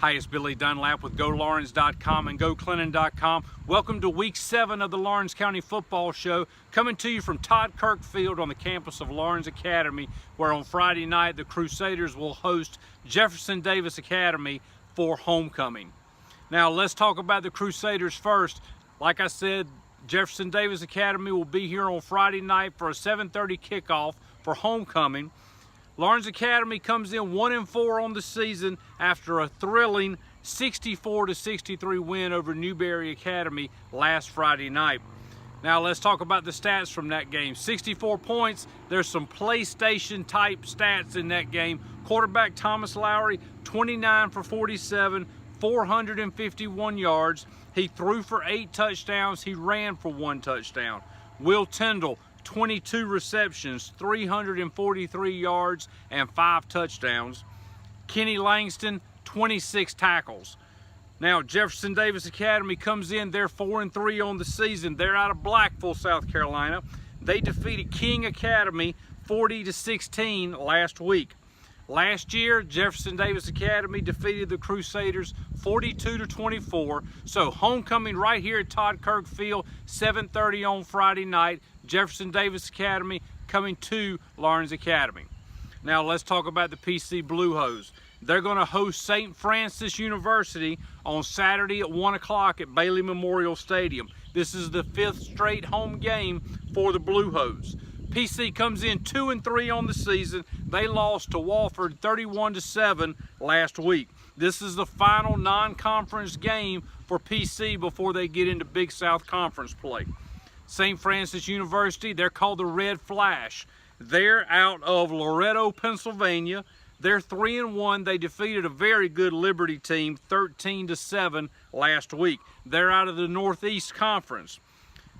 Hi, it's Billy Dunlap with GoLaurens.com and GoClennon.com. Welcome to Week 7 of the Laurens County Football Show, coming to you from Todd Kirk Field on the campus of Laurens Academy, where on Friday night the Crusaders will host Jefferson Davis Academy for homecoming. Now, let's talk about the Crusaders first. Like I said, Jefferson Davis Academy will be here on Friday night for a 7:30 kickoff for homecoming. Laurens Academy comes in 1-4 on the season after a thrilling 64-63 win over Newberry Academy last Friday night. Now let's talk about the stats from that game. 64 points. There's some PlayStation type stats in that game. Quarterback Thomas Lowry, 29 for 47, 451 yards. He threw for 8 touchdowns. He ran for 1 touchdown. Will Tyndall, 22 receptions, 343 yards, and 5 touchdowns. Kenny Langston, 26 tackles. Now, Jefferson Davis Academy comes in, they're 4-3 on the season. They're out of Blackville, South Carolina. They defeated King Academy 40-16 last week. Last year, Jefferson Davis Academy defeated the Crusaders 42-24. So homecoming right here at Todd Kirk Field, 7:30 on Friday night. Jefferson Davis Academy coming to Laurens Academy. Now let's talk about the PC Blue Hose. They're going to host St. Francis University on Saturday at 1 o'clock at Bailey Memorial Stadium. This is the 5th straight home game for the Blue Hose. PC comes in 2-3 on the season. They lost to Wofford 31-7 last week. This is the final non-conference game for PC before they get into Big South Conference play. St. Francis University, they're called the Red Flash. They're out of Loretto, Pennsylvania. They're 3-1. They defeated a very good Liberty team 13-7 last week. They're out of the Northeast Conference.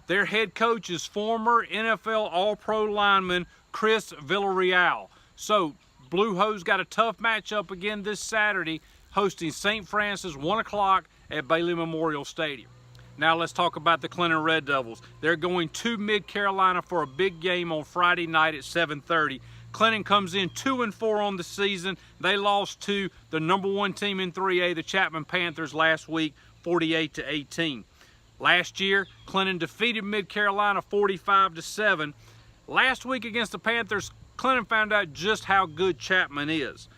Their head coach is former NFL All-Pro lineman Chris Villarreal. So Blue Hose got a tough matchup again this Saturday, hosting St. Francis 1 o'clock at Bailey Memorial Stadium. Now let's talk about the Clinton Red Devils. They're going to Mid-Carolina for a big game on Friday night at 7:30. Clinton comes in 2-4 on the season. They lost to the #1 team in 3A, the Chapman Panthers, last week, 48-18. Last year, Clinton defeated Mid-Carolina 45-7. Last week against the Panthers, Clinton found out just how good Chapman is.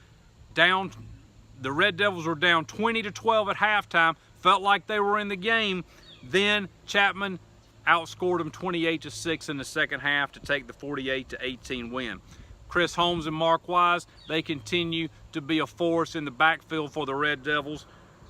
The Red Devils were down 20-12 at halftime, felt like they were in the game. Then Chapman outscored them 28-6 in the second half to take the 48-18 win. Chris Holmes and Mark Wise, they continue to be a force in the backfield for the Red Devils.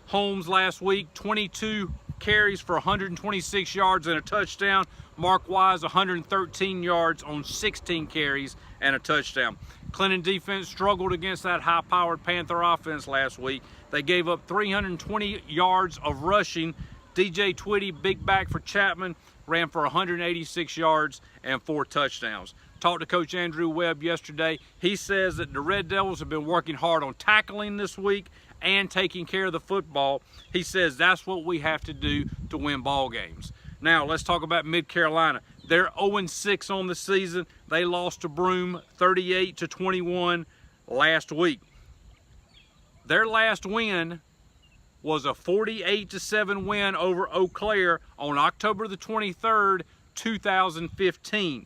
Holmes last week, 22 carries for 126 yards and a touchdown. Mark Wise, 113 yards on 16 carries and a touchdown. Clinton defense struggled against that high-powered Panther offense last week. They gave up 320 yards of rushing. DJ Twitty, big back for Chapman, ran for 186 yards and 4 touchdowns. Talked to Coach Andrew Webb yesterday. He says that the Red Devils have been working hard on tackling this week and taking care of the football. He says that's what we have to do to win ball games. Now let's talk about Mid-Carolina. They're 0-6 on the season. They lost to Broome 38-21 last week. Their last win was a 48-7 win over Eau Claire on October the 23rd, 2015.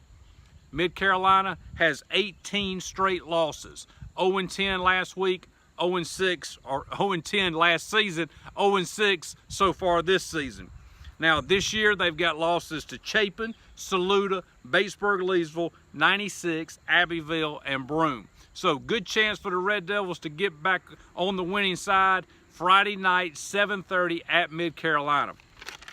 Mid-Carolina has 18 straight losses. 0-10 last week, 0-6, or 0-10 last season, 0-6 so far this season. Now this year they've got losses to Chapin, Saluda, Batesburg-Leesville, 96, Abbeville, and Broome. So good chance for the Red Devils to get back on the winning side Friday night, 7:30 at Mid-Carolina.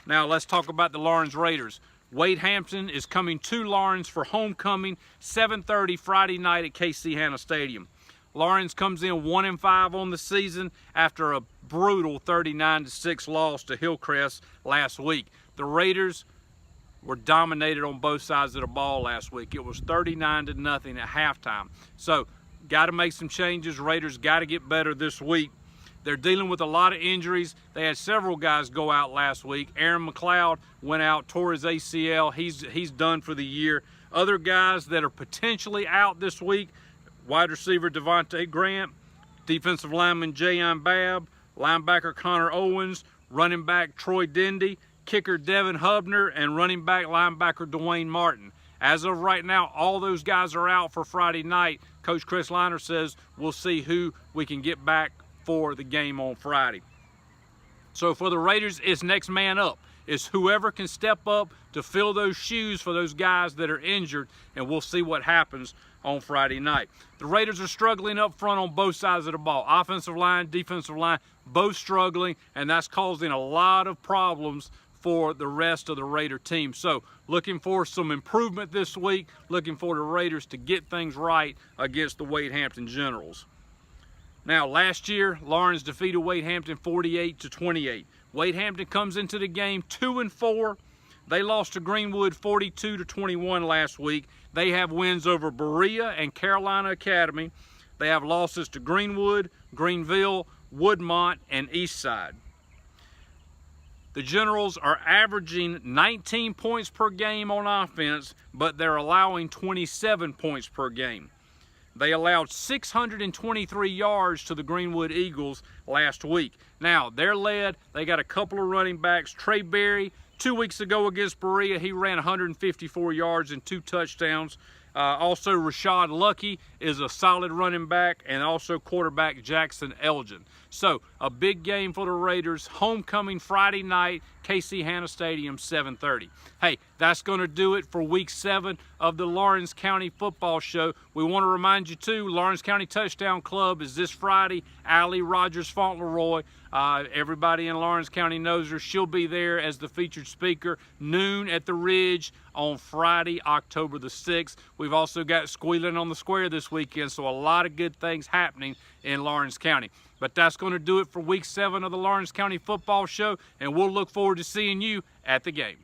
Now let's talk about the Laurens Raiders. Wade Hampton is coming to Laurens for homecoming, 7:30 Friday night at KC Hanna Stadium. Laurens comes in 1-5 on the season after a brutal 39-6 loss to Hillcrest last week. The Raiders were dominated on both sides of the ball last week. It was 39-0 at halftime. So got to make some changes. Raiders got to get better this week. They're dealing with a lot of injuries. They had several guys go out last week. Aaron McLeod went out, tore his ACL. He's done for the year. Other guys that are potentially out this week, wide receiver Devontae Grant, defensive lineman Jayon Babb, linebacker Connor Owens, running back Troy Dendy, kicker Devin Hubner, and running back linebacker Dwayne Martin. As of right now, all those guys are out for Friday night. Coach Chris Liner says we'll see who we can get back for the game on Friday. So for the Raiders, it's next man up. It's whoever can step up to fill those shoes for those guys that are injured, and we'll see what happens on Friday night. The Raiders are struggling up front on both sides of the ball. Offensive line, defensive line, both struggling, and that's causing a lot of problems for the rest of the Raider team. So looking for some improvement this week, looking for the Raiders to get things right against the Wade Hampton Generals. Now, last year, Laurens defeated Wade Hampton 48-28. Wade Hampton comes into the game 2-4. They lost to Greenwood 42-21 last week. They have wins over Berea and Carolina Academy. They have losses to Greenwood, Greenville, Woodmont, and Eastside. The Generals are averaging 19 points per game on offense, but they're allowing 27 points per game. They allowed 623 yards to the Greenwood Eagles last week. Now, they're led. They got a couple of running backs. Trey Berry, 2 weeks ago against Berea, he ran 154 yards and 2 touchdowns. Also, Rashad Lucky is a solid running back, and also quarterback Jackson Elgin. So, a big game for the Raiders. Homecoming Friday night, KC Hanna Stadium, 7:30. Hey, that's going to do it for Week 7 of the Laurens County Football Show. We want to remind you, too, Laurens County Touchdown Club is this Friday. Allie Rogers Fauntleroy, everybody in Laurens County knows her. She'll be there as the featured speaker, noon at the Ridge on Friday, October the 6th. We've also got Squealing on the Square this weekend, so a lot of good things happening in Laurens County. But that's going to do it for Week 7 of the Laurens County Football Show, and we'll look forward to seeing you at the game.